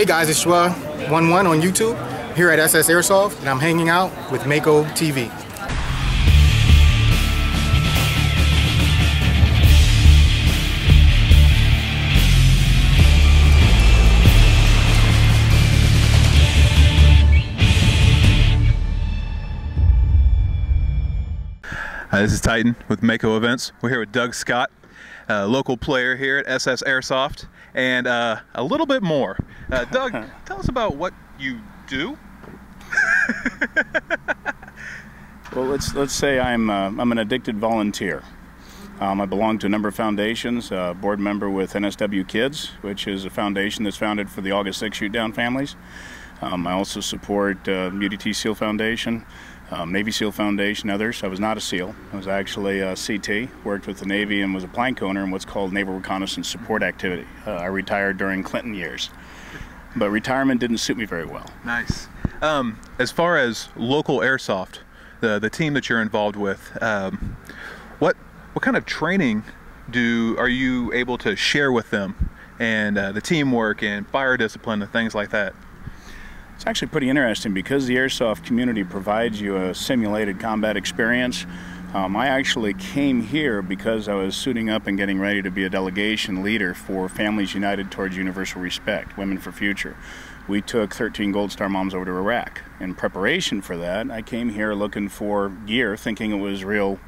Hey guys, it's Shwa11 on YouTube here at SS Airsoft, and I'm hanging out with MAKO-TV. This is Titan with Mako Events. We're here with Doug Scott, a local player here at SS Airsoft, and a little bit more. Doug, tell us about what you do. Well, let's say I'm an addicted volunteer. I belong to a number of foundations, board member with NSW Kids, which is a foundation that's founded for the August 6 shoot-down families. I also support UDT SEAL Foundation, Navy SEAL Foundation, others. I was not a SEAL. I was actually a CT, worked with the Navy and was a plank owner in what's called Naval Reconnaissance Support Activity. I retired during Clinton years, but retirement didn't suit me very well. Nice. As far as local airsoft, the team that you're involved with, what kind of training are you able to share with them, and the teamwork and fire discipline and things like that? It's actually pretty interesting because the airsoft community provides you a simulated combat experience. I actually came here because I was suiting up and getting ready to be a delegation leader for Families United Towards Universal Respect, Women for Future. We took 13 Gold Star moms over to Iraq. In preparation for that, I came here looking for gear, thinking it was real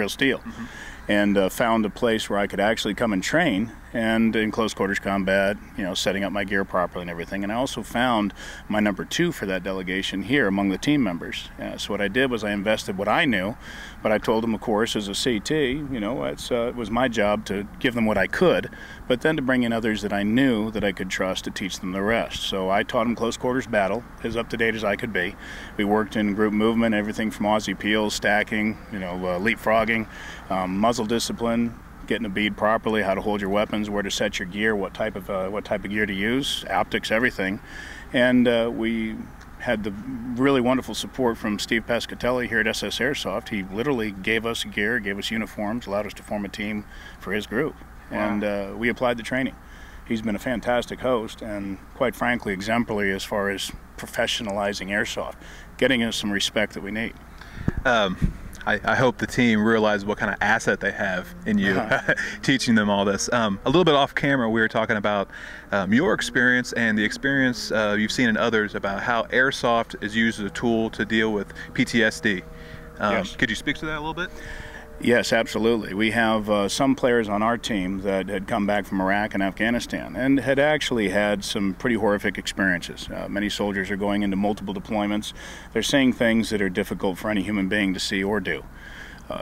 steel. Mm-hmm. And found a place where I could actually come and train, and in close quarters combat, you know, setting up my gear properly and everything. And I also found my number 2 for that delegation here among the team members. So what I did was I invested what I knew, but I told them, of course, as a CT, you know, it was my job to give them what I could, but then to bring in others that I knew that I could trust to teach them the rest. So I taught them close quarters battle, as up to date as I could be. We worked in group movement, everything from Aussie peels, stacking, you know, leapfrogging, muzzle discipline, getting a bead properly, how to hold your weapons, where to set your gear, what type of gear to use, optics, everything. And we had the really wonderful support from Steve Pescatelli here at SS Airsoft. He literally gave us gear, gave us uniforms, allowed us to form a team for his group. Wow. And we applied the training. He's been a fantastic host and, quite frankly, exemplary as far as professionalizing airsoft, getting us some respect that we need. I hope the team realizes what kind of asset they have in you, teaching them all this. A little bit off camera, we were talking about your experience and the experience you've seen in others about how airsoft is used as a tool to deal with PTSD. Yes. Could you speak to that a little bit? Yes, absolutely. We have some players on our team that had come back from Iraq and Afghanistan and had actually had some pretty horrific experiences. Many soldiers are going into multiple deployments. They're seeing things that are difficult for any human being to see or do.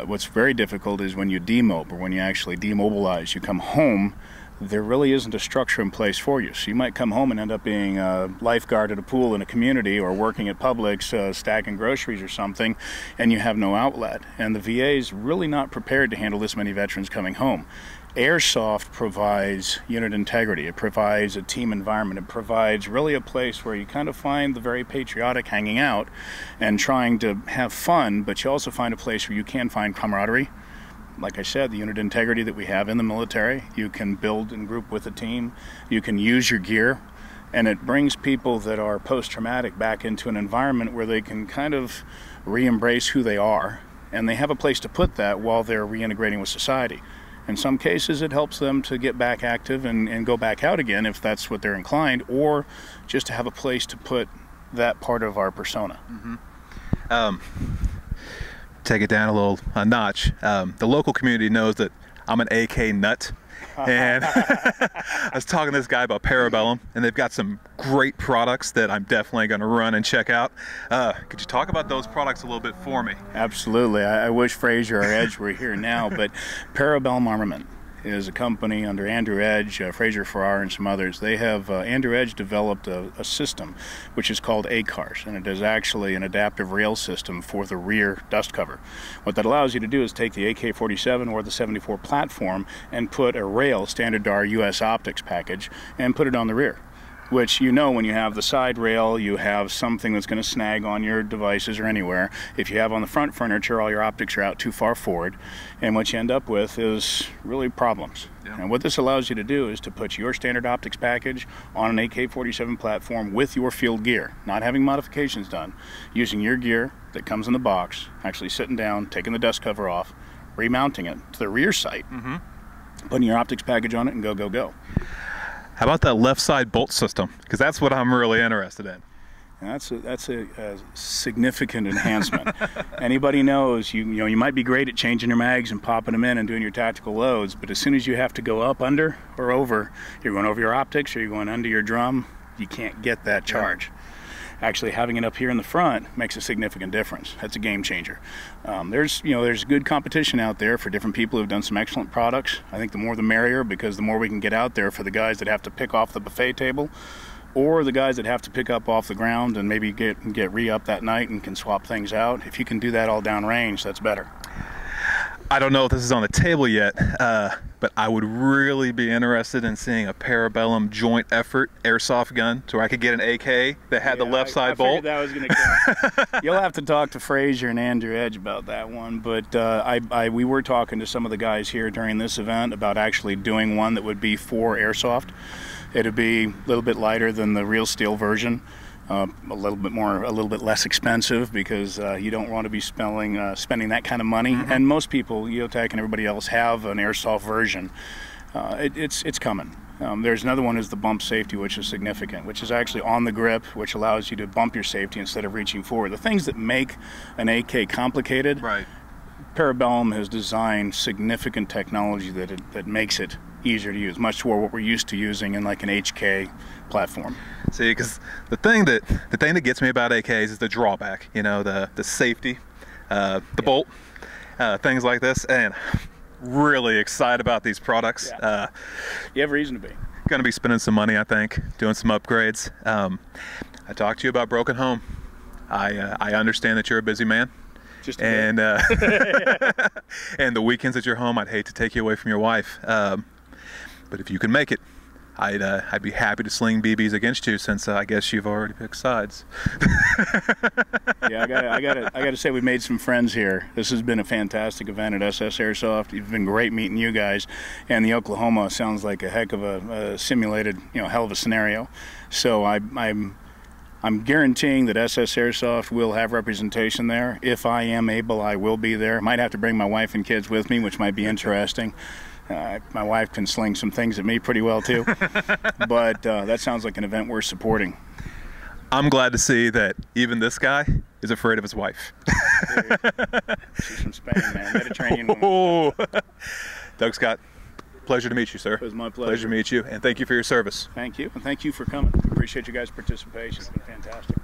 What's very difficult is when you demob, or when you actually demobilize. You come home, there really isn't a structure in place for you. So you might come home and end up being a lifeguard at a pool in a community, or working at Publix stacking groceries or something, and you have no outlet. And the VA is really not prepared to handle this many veterans coming home. Airsoft provides unit integrity, it provides a team environment, it provides really a place where you kind of find the very patriotic hanging out and trying to have fun, but you also find a place where you can find camaraderie. Like I said, the unit integrity that we have in the military, you can build and group with a team, you can use your gear, and it brings people that are post-traumatic back into an environment where they can kind of re-embrace who they are, and they have a place to put that while they're reintegrating with society. In some cases, it helps them to get back active and go back out again if that's what they're inclined, or just to have a place to put that part of our persona. Mm-hmm. Take it down a notch. The local community knows that I'm an AK nut, and I was talking to this guy about Parabellum, and they've got some great products that I'm definitely going to run and check out. Could you talk about those products a little bit for me? Absolutely. I wish Fraser or Edge were here now, but Parabellum Armament is a company under Andrew Edge, Fraser Farrar, and some others. They have, Andrew Edge developed a system which is called ACARS, and it is actually an adaptive rail system for the rear dust cover. What that allows you to do is take the AK-47 or the 74 platform and put a rail, standard to our US optics package, and put it on the rear. which you know when you have the side rail, you have something that's going to snag on your devices or anywhere. If you have on the front furniture, all your optics are out too far forward, and what you end up with is really problems. Yeah. And what this allows you to do is to put your standard optics package on an AK-47 platform with your field gear, not having modifications done, using your gear that comes in the box, actually sitting down, taking the dust cover off, remounting it to the rear sight, putting your optics package on it, and go, go, go. How about that left side bolt system? Because that's what I'm really interested in. And that's a significant enhancement. Anybody knows you know you might be great at changing your mags and popping them in and doing your tactical loads, but as soon as you have to go up, under, or over, you're going over your optics or you're going under your drum, you can't get that charge. Actually having it up here in the front makes a significant difference. That's a game changer. There's good competition out there for different people who've done some excellent products. I think the more the merrier, because the more we can get out there for the guys that have to pick off the buffet table, or the guys that have to pick up off the ground and maybe get re-up that night and can swap things out. If you can do that all down range, that's better. I don't know if this is on the table yet, but I would really be interested in seeing a Parabellum joint effort airsoft gun to where I could get an AK that had the left side bolt. That was gonna come. You'll have to talk to Frazier and Andrew Edge about that one, but we were talking to some of the guys here during this event about actually doing one that would be for airsoft. It'd be a little bit lighter than the real steel version. A little bit less expensive, because you don't want to be spending that kind of money. And most people, EOTech and everybody else, have an airsoft version. It's coming. There's another one, is the bump safety, which is significant, which is actually on the grip, which allows you to bump your safety instead of reaching forward. The things that make an AK complicated, right. Parabellum has designed significant technology that makes it easier to use, much more what we're used to using in like an HK platform. See, because the thing that gets me about AKs is the drawback, you know, the safety, the bolt, things like this, and really excited about these products. Yeah. You have reason to be. Going to be spending some money, I think, doing some upgrades. I talked to you about Broken Home. I understand that you're a busy man. Just and and the weekends that you're home, I'd hate to take you away from your wife. But if you can make it, I'd be happy to sling BBs against you, since I guess you've already picked sides. Yeah, I gotta say, we made some friends here. This has been a fantastic event at SS Airsoft. It's been great meeting you guys, and the Oklahoma sounds like a heck of a simulated, hell of a scenario. So I'm guaranteeing that SS Airsoft will have representation there. If I am able, I will be there. Might have to bring my wife and kids with me, which might be interesting. My wife can sling some things at me pretty well too, but that sounds like an event worth supporting. I'm glad to see that even this guy is afraid of his wife. She's from Spain, man. Got a training woman. Oh. Doug Scott, pleasure to meet you, sir. It was my pleasure. Pleasure to meet you, and thank you for your service. Thank you, and thank you for coming. Appreciate you guys' participation. It's been fantastic.